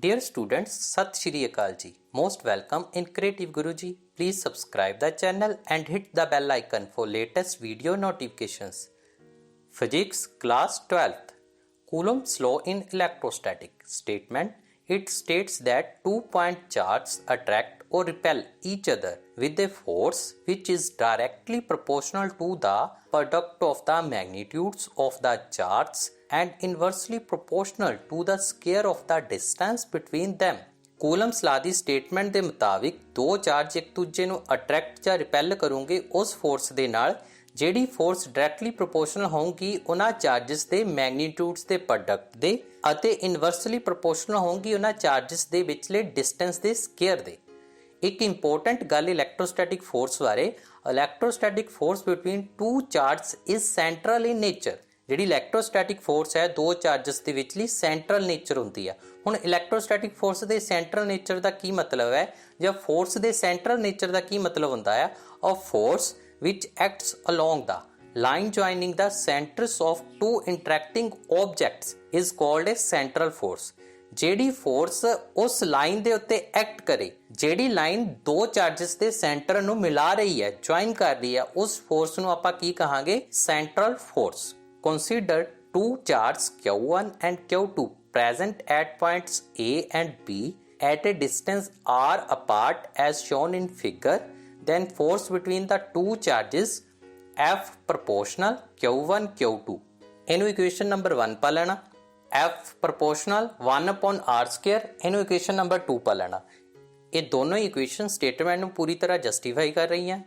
Dear students, Sat Shri Akal Ji. Most welcome in Creative Guruji. Please subscribe the channel and hit the bell icon for latest video notifications. Physics Class 12th. Coulomb's law in electrostatic statement. It states that 2-point charges attract or repel each other with a force which is directly proportional to the product of the magnitudes of the charges and inversely proportional to the square of the distance between them. ਕੂਲਮਸ ਲਾ ਦੀ statement ਦੇ ਮੁਤਾਬਿਕ ਦੋ charge ਇੱਕ ਦੂਜੇ ਨੂੰ attract ਜਾਂ repeal ਕਰੂਗੇ ਉਸ ਫੋਰਸ ਦੇ ਨਾਲ ਜਿਹੜੀ ਫੋਰਸ ਡਾਇਰੈਕਟਲੀ ਪ੍ਰੋਪੋਰਸ਼ਨਲ ਹੋਊਗੀ ਉਹਨਾਂ ਚਾਰਜਸ ਦੇ ਮੈਗਨੀਟਿਊਡਸ ਦੇ ਪ੍ਰੋਡਕਟ ਦੇ ਅਤੇ ਇਨਵਰਸਲੀ ਪ੍ਰੋਪੋਰਸ਼ਨਲ ਹੋਊਗੀ ਉਹਨਾਂ ਚਾਰਜਸ ਦੇ ਵਿਚਲੇ ਡਿਸਟੈਂਸ ਦੇ ਸਕੁਅਰ ਦੇ। ਇੱਕ ਇੰਪੋਰਟੈਂਟ ਗੱਲ ਇਲੈਕਟ੍ਰੋਸਟੈਟਿਕ ਫੋਰਸ ਬਾਰੇ, electrostatic force between two charges is central in nature. ਜਿਹੜੀ ਇਲੈਕਟ੍ਰੋਸਟੈਟਿਕ ਫੋਰਸ ਹੈ ਦੋ ਚਾਰਜਸ ਦੇ ਵਿਚਲੀ ਸੈਂਟਰਲ ਨੇਚਰ ਹੁੰਦੀ ਆ। ਹੁਣ ਇਲੈਕਟ੍ਰੋਸਟੈਟਿਕ ਫੋਰਸ ਦੇ ਸੈਂਟਰਲ ਨੇਚਰ ਦਾ ਕੀ ਮਤਲਬ ਹੈ ਜਾਂ ਫੋਰਸ ਦੇ ਸੈਂਟਰਲ ਨੇਚਰ ਦਾ ਕੀ ਮਤਲਬ ਹੁੰਦਾ ਹੈ? ਅ force which acts along the line joining the centers of two interacting objects is called a central force. ਜਿਹੜੀ ਫੋਰਸ ਉਸ ਲਾਈਨ ਦੇ ਉੱਤੇ ਐਕਟ ਕਰੇ, ਜਿਹੜੀ ਲਾਈਨ ਦੋ ਚਾਰਜਸ ਦੇ ਸੈਂਟਰ ਨੂੰ ਮਿਲਾ ਰਹੀ ਹੈ, ਜੁਆਇਨ ਕਰ ਰਹੀ ਹੈ, ਉਸ ਫੋਰਸ ਨੂੰ ਆਪਾਂ ਕੀ ਕਹਾਂਗੇ? Central force. Consider two charges Q1 and Q2 present at points A and B at a distance r apart as shown in figure. Then force between the two charges F proportional Q1 Q2. ਇਹਨੂੰ equation number 1 ਪਾ ਲੈਣਾ। F proportional 1/r square, ਇਹਨੂੰ equation number 2 ਪਾ ਲੈਣਾ। ਇਹ ਦੋਨੋਂ ਹੀ equation statement ਨੂੰ ਪੂਰੀ ਤਰ੍ਹਾਂ ਜਸਟੀਫਾਈ ਕਰ ਰਹੀਆਂ।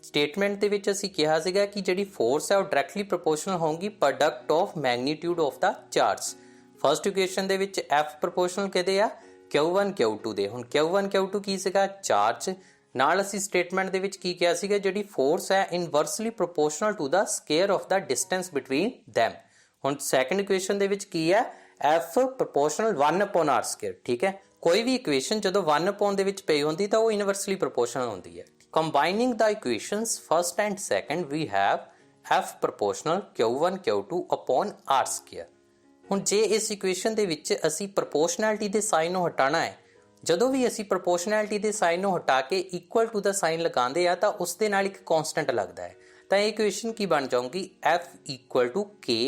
ਸਟੇਟਮੈਂਟ ਦੇ ਵਿੱਚ ਅਸੀਂ ਕਿਹਾ ਸੀਗਾ ਕਿ ਜਿਹੜੀ ਫੋਰਸ ਹੈ ਉਹ ਡਾਇਰੈਕਟਲੀ ਪ੍ਰੋਪੋਰਸ਼ਨਲ ਹੋਊਗੀ product of magnitude of the charge. First equation ਦੇ ਵਿੱਚ F ਪ੍ਰੋਪੋਰਸ਼ਨਲ ਕਿਹਦੇ ਆ? Q1 Q2 ਦੇ। ਹੁਣ Q1 Q2 ਕੀ ਸੀਗਾ? ਚਾਰਜ। ਨਾਲ ਅਸੀਂ ਸਟੇਟਮੈਂਟ ਦੇ ਵਿੱਚ ਕੀ ਕਿਹਾ ਸੀਗਾ? ਜਿਹੜੀ ਫੋਰਸ ਹੈ inversely proportional to the square of the distance between them। ਹੁਣ ਸੈਕੰਡ ਇਕੁਏਸ਼ਨ ਦੇ ਵਿੱਚ ਕੀ ਹੈ? F proportional 1/r square। ਠੀਕ ਹੈ, ਕੋਈ ਵੀ ਇਕੁਏਸ਼ਨ ਜਦੋਂ 1 ਦੇ ਵਿੱਚ ਪਈ ਹੁੰਦੀ ਤਾਂ ਉਹ ਇਨਵਰਸਲੀ ਪ੍ਰੋਪੋਰਸ਼ਨਲ ਹੁੰਦੀ ਹੈ। Combining the equations first and second, we have F proportional Q1 Q2 upon r square। ਹੁਣ ਜੇ ਇਸ ਇਕੁਏਸ਼ਨ ਦੇ ਵਿੱਚ ਅਸੀਂ ਪ੍ਰੋਪੋਰਸ਼ਨੈਲਿਟੀ ਦੇ ਸਾਈਨ ਨੂੰ ਹਟਾਉਣਾ ਹੈ, ਜਦੋਂ ਵੀ ਅਸੀਂ ਪ੍ਰੋਪੋਰਸ਼ਨੈਲਿਟੀ ਦੇ ਸਾਈਨ ਨੂੰ ਹਟਾ ਕੇ ਇਕੁਅਲ ਟੂ ਦਾ ਸਾਈਨ ਲਗਾਉਂਦੇ ਆ ਤਾਂ ਉਸ ਦੇ ਨਾਲ ਇੱਕ ਕਾਂਸਟੈਂਟ ਲੱਗਦਾ ਹੈ, ਤਾਂ ਇਹ ਇਕੁਏਸ਼ਨ ਕੀ ਬਣ ਜਾਊਗੀ? F equal to K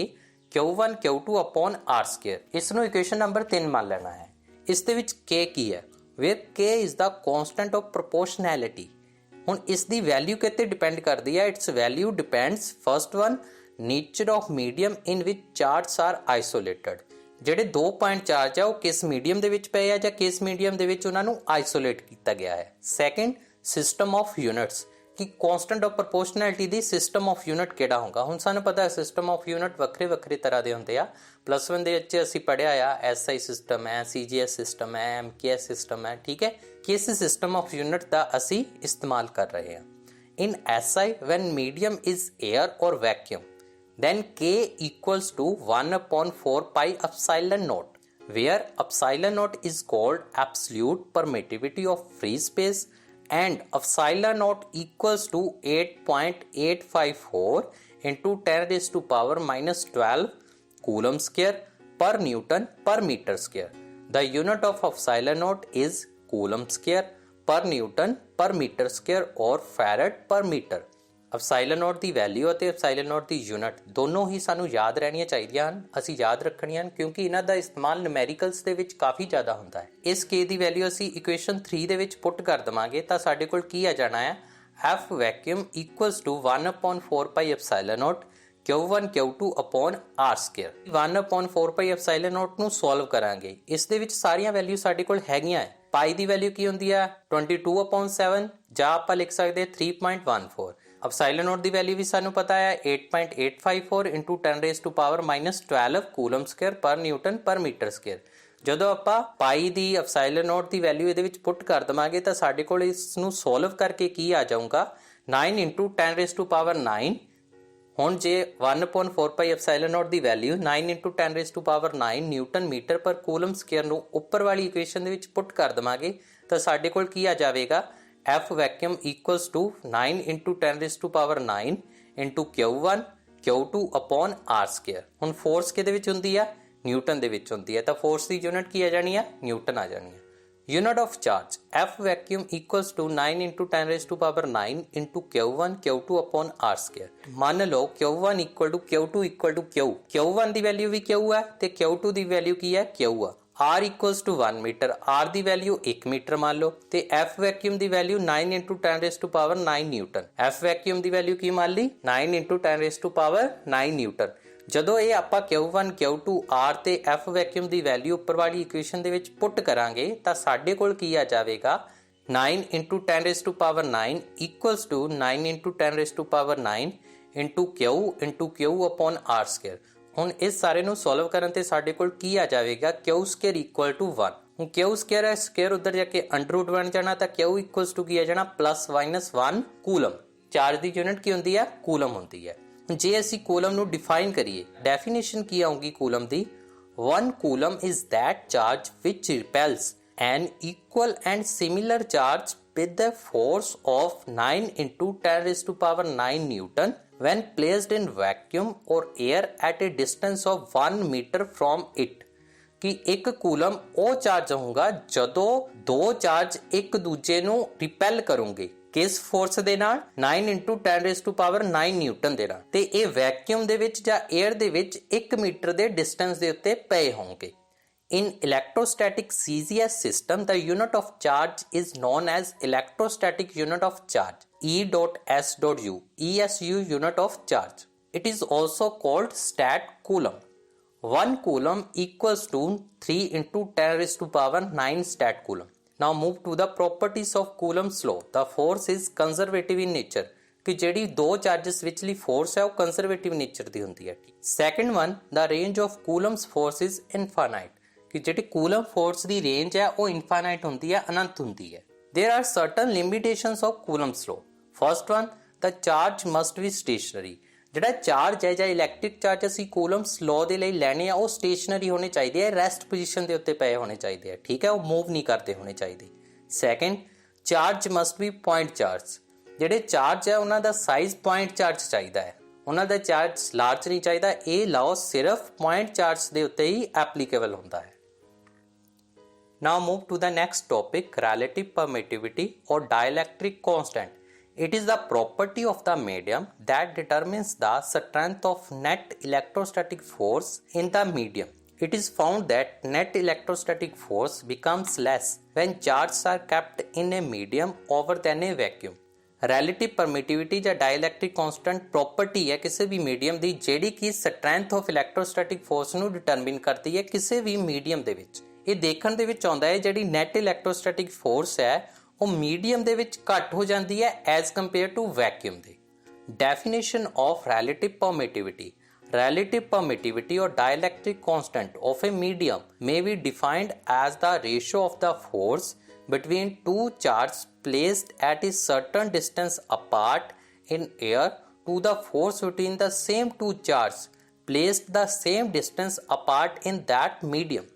Q1 Q2 upon r square। ਇਸ ਨੂੰ ਇਕੁਏਸ਼ਨ ਨੰਬਰ 3 ਮੰਨ ਲੈਣਾ ਹੈ। ਇਸ ਦੇ ਵਿੱਚ K ਕੀ ਹੈ? where K is the constant of proportionality। ਹੁਣ ਇਸ ਦੀ ਵੈਲਿਊ ਕਿਤੇ ਡਿਪੈਂਡ ਕਰਦੀ ਹੈ? Its value depends first one nature of medium in which charges are isolated. ਜਿਹੜੇ 2 ਪੁਆਇੰਟ ਚਾਰਜ ਆ ਉਹ ਕਿਸ ਮੀਡੀਅਮ ਦੇ ਵਿੱਚ ਪਏ ਆ ਜਾਂ ਕਿਸ ਮੀਡੀਅਮ ਦੇ ਵਿੱਚ ਉਹਨਾਂ ਨੂੰ ਆਈਸੋਲੇਟ ਕੀਤਾ ਗਿਆ ਹੈ। ਸੈਕੰਡ, ਸਿਸਟਮ ਆਫ ਯੂਨਿਟਸ, ਕਿ constant of ਪ੍ਰੋਪੋਰਸ਼ਨੈਲਿਟੀ the system of unit ਕਿਹੜਾ ਹੋਊਗਾ? ਹੁਣ ਸਾਨੂੰ ਪਤਾ ਹੈ ਸਿਸਟਮ ਆਫ ਯੂਨਿਟ ਵੱਖਰੇ ਵੱਖਰੇ ਤਰ੍ਹਾਂ ਦੇ ਹੁੰਦੇ ਆ। +1 ਦੇ ਵਿੱਚ ਅਸੀਂ ਪੜ੍ਹਿਆ ਆ SI ਸਿਸਟਮ ਹੈ, CGS ਸਿਸਟਮ ਹੈ, MKS ਸਿਸਟਮ ਹੈ। ਠੀਕ ਹੈ, ਕਿਸ ਸਿਸਟਮ ਆਫ ਯੂਨਿਟ ਦਾ ਅਸੀਂ ਇਸਤੇਮਾਲ ਕਰ ਰਹੇ ਹਾਂ? ਇਨ SI when medium is air or vacuum then K equals to 1/4 pi epsilon naught, where epsilon naught is called absolute permittivity of free space and epsilon naught equals to 8.854 into 10 raised to power minus 12 coulomb square per Newton per meter square. The unit of epsilon naught is coulomb square per Newton per meter square or farad per meter। Epsilon naught ਦੀ value ਅਤੇ epsilon naught ਦੀ unit ਦੋਨੋਂ ਹੀ ਸਾਨੂੰ ਯਾਦ ਰਹਿਣੀਆਂ ਚਾਹੀਦੀਆਂ ਹਨ। ਅਸੀਂ ਯਾਦ ਰੱਖਣੀਆਂ ਹਨ ਕਿਉਂਕਿ ਇਹਨਾਂ ਦਾ ਇਸਤੇਮਾਲ ਨਿਊਮੈਰੀਕਲਸ ਦੇ ਵਿੱਚ ਕਾਫੀ ਜ਼ਿਆਦਾ ਹੁੰਦਾ ਹੈ। ਇਸ K ਦੀ ਵੈਲਿਊ ਅਸੀਂ ਇਕੁਏਸ਼ਨ 3 ਦੇ ਵਿੱਚ ਪੁੱਟ ਕਰ ਦੇਵਾਂਗੇ ਤਾਂ ਸਾਡੇ ਕੋਲ ਕੀ ਆ ਜਾਣਾ ਹੈ? F vacuum equals to 1/4 pi epsilon naught Q1 Q2 upon r square। 1/4 pi epsilon naught ਨੂੰ ਸੋਲਵ ਕਰਾਂਗੇ। ਇਸ ਦੇ ਵਿੱਚ ਸਾਰੀਆਂ ਵੈਲਿਊ ਸਾਡੇ ਕੋਲ ਹੈਗੀਆਂ ਹੈ। ਪਾਈ ਦੀ ਵੈਲਿਊ ਕੀ ਹੁੰਦੀ ਹੈ? 22/7 ਜਾਂ ਆਪਾਂ ਲਿਖ ਸਕਦੇ 3.14। ਐਪਸਾਈਲਨ ਨੋਟ ਦੀ ਵੈਲਿਊ ਵੀ ਸਾਨੂੰ ਪਤਾ ਹੈ 8.854 into 10 raised to power minus 12 coulomb square ਪਰ ਨਿਊਟਨ ਪਰ ਮੀਟਰ ਸਕੁਅਰ। ਜਦੋਂ ਆਪਾਂ ਪਾਈ ਦੀ ਐਪਸਾਈਲਨ ਨੋਟ ਦੀ ਵੈਲਿਊ ਇਹਦੇ ਵਿੱਚ ਪੁੱਟ ਕਰ ਦੇਵਾਂਗੇ ਤਾਂ ਸਾਡੇ ਕੋਲ ਇਸ ਨੂੰ ਸੋਲਵ ਕਰਕੇ ਕੀ ਆ ਜਾਊਗਾ? 9 into 10 raised to power 9। ਹੁਣ ਜੇ 1/4 ਪਾਈ ਐਪਸਾਈਲਨ ਨੋਟ ਦੀ value 9 into 10 raised to power 9 newton metre per coulomb square ਨੂੰ ਉੱਪਰ ਵਾਲੀ ਇਕੁਏਸ਼ਨ ਦੇ ਵਿੱਚ ਪੁੱਟ ਕਰ ਦੇਵਾਂਗੇ ਤਾਂ ਸਾਡੇ ਕੋਲ ਕੀ ਆ ਜਾਵੇਗਾ? F vacuum equals to 9 into 10 raised to power 9 into Q1 Q2 upon r square। ਹੁਣ ਫੋਰਸ ਕਿਹਦੇ ਵਿੱਚ ਹੁੰਦੀ ਆ? ਨਿਊਟਨ ਦੇ ਵਿੱਚ ਹੁੰਦੀ ਹੈ, ਤਾਂ ਫੋਰਸ ਦੀ ਯੂਨਿਟ ਕੀ ਆ ਜਾਣੀ ਆ, ਨਿਊਟਨ ਆ ਜਾਣੀ ਹੈ। Unit of charge, F vacuum equals to 9 into 10 raised to power 9 into Q1 Q2 upon R square। ਮੰਨ ਲਓ Q1 equal to Q2 equal to Q, Q1 the value we Q ਹੈ ਤੇ Q2 ਦੀ value ਕੀ ਹੈ, Q ਆ। R equals to 1 metre, R ਦੀ value 1 metre ਮੰਨ ਲਓ, ਤੇ F vacuum ਦੀ value 9 into 10 raised to power 9 newton. F vacuum ਦੀ ਵੈਲਿਊ ਕੀ ਮੰਨ ਲਈ, 9 into 10 raised to power 9 newton. ਜਦੋਂ ਇਹ ਆਪਾਂ Q1 Q2 R ਤੇ F ਵੈਕਿਊਮ ਦੀ ਵੈਲਿਊ ਉੱਪਰ ਵਾਲੀ ਇਕੁਏਸ਼ਨ ਦੇ ਵਿੱਚ ਪੁੱਟ ਕਰਾਂਗੇ ਤਾਂ ਸਾਡੇ ਕੋਲ ਕੀ ਆ ਜਾਵੇਗਾ, 9 into 10 raised to power 9 equals to 9 into 10 raised to power 9 into Q upon R square। ਹੁਣ ਇਸ ਸਾਰੇ ਨੂੰ ਸੋਲਵ ਕਰਨ ਤੇ ਸਾਡੇ ਕੋਲ ਕੀ ਆ ਜਾਵੇਗਾ, Q square equal to 1। ਹੁਣ Q square ਹੈ, ਸਕੁਅਰ ਉੱਧਰ ਜਾ ਕੇ ਅੰਡਰ ਰੂਟ ਬਣ ਜਾਣਾ, ਤਾਂ Q equals to ਕੀ ਆ ਜਾਣਾ, +-1 ਕੂਲਮ। ਚਾਰਜ ਦੀ ਯੂਨਿਟ ਕੀ ਹੁੰਦੀ ਹੈ, ਕੂਲਮ ਹੁੰਦੀ ਹੈ। ਜੇ ਅਸੀਂ ਕੂਲਮ ਨੂੰ ਡਿਫਾਈਨ ਕਰੀਏ, ਡੈਫੀਨੇਸ਼ਨ ਕੀ ਆਊਗੀ ਕੂਲਮ ਦੀ, 1 coulomb is that charge which repels an equal and similar charge with the force of 9 into 10 raised to power 9 Newton when placed in vacuum or air at a distance of 1 meter from it। ਕਿ ਇੱਕ coulomb ਉਹ charge ਹੋਊਗਾ ਜਦੋਂ ਦੋ charge ਇੱਕ ਦੂਜੇ ਨੂੰ repeal ਕਰਨਗੇ, ਕਿਸ ਫੋਰਸ ਦੇ ਨਾਲ, 9 into 10 raised to power 9 Newton ਦੇ ਨਾਲ, ਤੇ ਇਹ ਵੈਕਿਊਮ ਦੇ ਵਿੱਚ ਜਾਂ 에ਅਰ ਦੇ ਵਿੱਚ 1 ਮੀਟਰ ਦੇ ਡਿਸਟੈਂਸ ਦੇ ਉੱਤੇ ਪਏ ਹੋਣਗੇ। In electrostatic CZS system, the unit of charge is known as electrostatic unit of charge, E.S.U, ESU unit of charge. It is also called stat coulomb. 1 coulomb equals to 3 into 10 raised to power 9 stat coulomb. Now move to the properties of Coulomb's law. The force is conservative in nature। ਕਿ ਜਿਹੜੀ ਦੋ charges ਵਿਚਲੀ force ਹੈ ਉਹ conservative nature ਦੀ ਹੁੰਦੀ ਹੈ। Second one, the range of Coulomb's force is infinite। ਕਿ ਜਿਹੜੀ ਕੂਲਮ ਫੋਰਸ ਦੀ ਰੇਂਜ ਹੈ ਉਹ ਇਨਫਾਈਨਾਈਟ ਹੁੰਦੀ ਹੈ, ਅਨੰਤ ਹੁੰਦੀ ਹੈ। There are certain limitations of Coulomb's law. First one, the charge must be stationary। ਜਿਹੜਾ ਚਾਰਜ ਹੈ ਜਾਂ ਇਲੈਕਟ੍ਰਿਕ ਚਾਰਜ ਅਸੀਂ ਕੂਲਮਸ ਲਾਅ ਦੇ ਲਈ ਲੈਣੇ ਆ, ਉਹ ਸਟੇਸ਼ਨਰੀ ਹੋਣੇ ਚਾਹੀਦੇ ਆ, ਰੈਸਟ ਪੋਜੀਸ਼ਨ ਦੇ ਉੱਤੇ ਪਏ ਹੋਣੇ ਚਾਹੀਦੇ ਆ, ਠੀਕ ਹੈ, ਉਹ ਮੂਵ ਨਹੀਂ ਕਰਦੇ ਹੋਣੇ ਚਾਹੀਦੇ। Second, charge must B point charge. ਜਿਹੜੇ ਚਾਰਜ ਹੈ ਉਹਨਾਂ ਦਾ ਸਾਈਜ਼ ਪੁਆਇੰਟ ਚਾਰਜ ਚਾਹੀਦਾ ਹੈ, ਉਹਨਾਂ ਦਾ ਚਾਰਜ ਲਾਰਜ ਨਹੀਂ ਚਾਹੀਦਾ। ਇਹ ਲਾਅ ਸਿਰਫ ਪੁਆਇੰਟ ਚਾਰਜ ਦੇ ਉੱਤੇ ਹੀ ਐਪਲੀਕੇਬਲ ਹੁੰਦਾ ਹੈ। Now move to the next topic, relative permittivity or dielectric constant। It is the property of the medium that determines the strength of net electrostatic force in the medium। It is found that net electrostatic force becomes less when charges are kept in a medium over than a vacuum। Relative permittivity ਜਾਂ dielectric constant property ਹੈ ਕਿਸੇ ਵੀ medium ਦੀ, ਜਿਹੜੀ ਕਿ strength of electrostatic force ਨੂੰ determine ਕਰਦੀ ਹੈ ਕਿਸੇ ਵੀ medium ਦੇ ਵਿੱਚ। ਇਹ ਦੇਖਣ ਦੇ ਵਿੱਚ ਆਉਂਦਾ ਹੈ ਜਿਹੜੀ ਨੈਟ ਇਲੈਕਟ੍ਰੋਸਟੈਟਿਕ ਫੋਰਸ ਹੈ ਉਹ ਮੀਡੀਅਮ ਦੇ ਵਿੱਚ ਘੱਟ ਹੋ ਜਾਂਦੀ ਹੈ ਐਜ਼ ਕੰਪੇਅਰ ਟੂ ਵੈਕਿਊਮ ਦੇ। Definition of relative permittivity. Relative permittivity or dielectric constant of a medium may be defined as the ratio of the force between two charges placed at a certain distance apart in air to the force between the same two charges placed the same distance apart in that medium।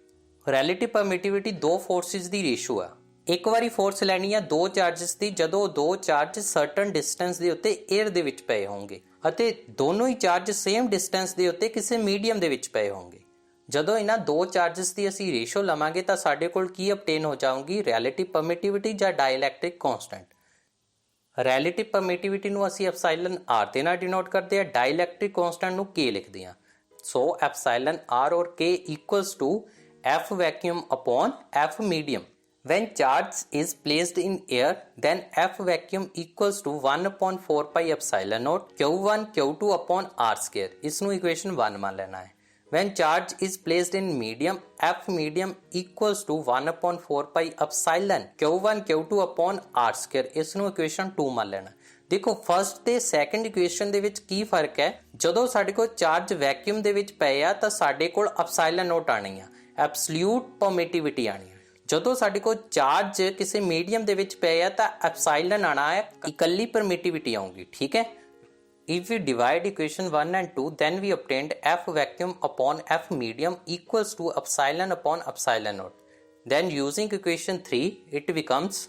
Relative permittivity ਦੋ forces ਦੀ ratio ਆ। ਇੱਕ ਵਾਰੀ force ਲੈਣੀ ਆ ਦੋ charges ਦੀ ਜਦੋਂ ਦੋ charge certain distance ਦੇ ਉੱਤੇ 에ਅਰ ਦੇ ਵਿੱਚ ਪਏ ਹੋਣਗੇ ਅਤੇ ਦੋਨੋਂ ਹੀ ਚਾਰਜ ਸੇਮ ਡਿਸਟੈਂਸ ਦੇ ਉੱਤੇ ਕਿਸੇ ਮੀਡੀਅਮ ਦੇ ਵਿੱਚ ਪਏ ਹੋਣਗੇ। ਜਦੋਂ ਇਹਨਾਂ ਦੋ ਚਾਰਜਸ ਦੀ ਅਸੀਂ ਰੇਸ਼ੋ ਲਵਾਂਗੇ ਤਾਂ ਸਾਡੇ ਕੋਲ ਕੀ ਅਬਟੇਨ ਹੋ ਜਾਊਗੀ, ਰਿਲੇਟਿਵ ਪਰਮਿਟਿਵਿਟੀ ਜਾਂ ਡਾਇਲੈਕਟ੍ਰਿਕ ਕਾਂਸਟੈਂਟ। ਰਿਲੇਟਿਵ ਪਰਮਿਟਿਵਿਟੀ ਨੂੰ ਅਸੀਂ ਐਪਸਾਈਲਨ ਆਰ ਦੇ ਨਾਲ ਡਿਨੋਟ ਕਰਦੇ ਆ, ਡਾਇਲੈਕਟ੍ਰਿਕ ਕਾਂਸਟੈਂਟ ਨੂੰ ਕੇ ਲਿਖਦੇ ਆ। ਸੋ epsilon r or k equals to F vacuum upon F medium। When charge is placed in air, then F vacuum equals to 1 upon 4 pi epsilon naught Q1 Q2 upon R square। इसनों equation 1 मान लेना है। When charge is placed in medium, F medium equals to 1 upon 4 pi epsilon Q1 Q2 upon R square। इसनों equation 2 मान लेना। ਦੇਖੋ first ਤੇ second equation ਦੇ ਵਿੱਚ ਕੀ ਫਰਕ ਹੈ, ਜਦੋਂ ਸਾਡੇ ਕੋਲ ਚਾਰਜ ਵੈਕਿਊਮ ਦੇ ਵਿੱਚ ਪਏ ਆ ਤਾਂ ਸਾਡੇ ਕੋਲ ਐਪਸਾਈਲਨ ਨੋਟ ਆਣੀ ਆ, ਐਬਸੋਲਿਊਟ ਪਰਮਿਟਿਵਿਟੀ ਆਣੀ ਹੈ। ਜਦੋਂ ਸਾਡੇ ਕੋਲ ਚਾਰਜ ਕਿਸੇ ਮੀਡੀਅਮ ਦੇ ਵਿੱਚ ਪਏ ਆ ਤਾਂ ਐਪਸਾਈਲਨ ਆਣਾ ਹੈ, ਇਕੱਲੀ ਪਰਮਿਟਿਵਿਟੀ ਆਉਂਗੀ, ਠੀਕ ਹੈ। If we divide equation 1 and 2, then we obtained F vacuum upon F medium equals to epsilon upon epsilon naught। Then using equation 3, it becomes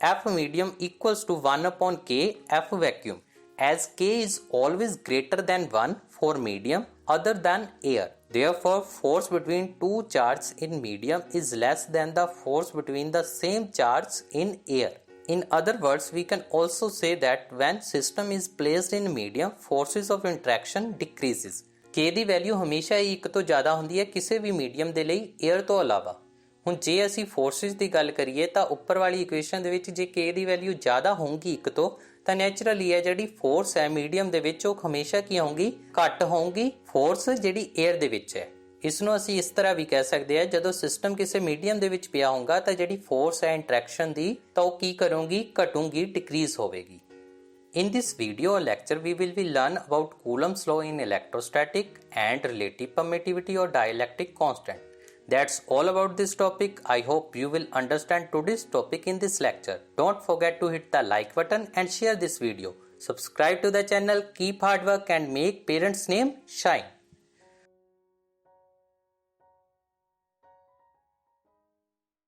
F medium equals to 1 upon K F vacuum। As K is always greater than 1 for medium, other than air. Therefore, force between two charges in medium is less than the force between the same charge in air. In other words, we can also say that when system is placed in medium, forces of interaction decreases. K the value ਹਮੇਸ਼ਾ ਹੀ 1 ਤੋਂ ਜ਼ਿਆਦਾ ਹੁੰਦੀ ਹੈ ਕਿਸੇ ਵੀ medium ਦੇ ਲਈ air ਤੋਂ ਇਲਾਵਾ। ਹੁਣ ਜੇ ਅਸੀਂ ਫੋਰਸਿਸ ਦੀ ਗੱਲ ਕਰੀਏ ਤਾਂ ਉੱਪਰ ਵਾਲੀ ਇਕੁਏਸ਼ਨ ਦੇ ਵਿੱਚ ਜੇ K ਦੀ ਵੈਲਿਊ ਜ਼ਿਆਦਾ ਹੋਊਗੀ 1 ਤੋਂ ਤਾਂ ਨੈਚੁਰਲੀ ਹੈ ਜਿਹੜੀ ਫੋਰਸ ਹੈ ਮੀਡੀਅਮ ਦੇ ਵਿੱਚ ਉਹ ਹਮੇਸ਼ਾ ਕੀ ਹੋਊਗੀ, ਘੱਟ ਹੋਊਗੀ ਫੋਰਸ ਜਿਹੜੀ 에ਅਰ ਦੇ ਵਿੱਚ ਹੈ। ਇਸ ਨੂੰ ਅਸੀਂ ਇਸ ਤਰ੍ਹਾਂ ਵੀ ਕਹਿ ਸਕਦੇ ਹਾਂ, ਜਦੋਂ ਸਿਸਟਮ ਕਿਸੇ ਮੀਡੀਅਮ ਦੇ ਵਿੱਚ ਪਿਆ ਹੋਊਗਾ ਤਾਂ ਜਿਹੜੀ ਫੋਰਸ ਹੈ ਇੰਟਰੈਕਸ਼ਨ ਦੀ ਤਾਂ ਉਹ ਕੀ ਕਰੂਗੀ, ਘਟੂਗੀ, ਡਿਕਰੀਜ਼ ਹੋਵੇਗੀ। In this video or lecture, we will learn about Coulomb's law in electrostatic and relative permittivity or dielectric constant. That's all about this topic. I hope you will understand today's topic in this lecture. Don't forget to hit the like button and share this video. Subscribe to the channel, keep hard work and make parents' name shine.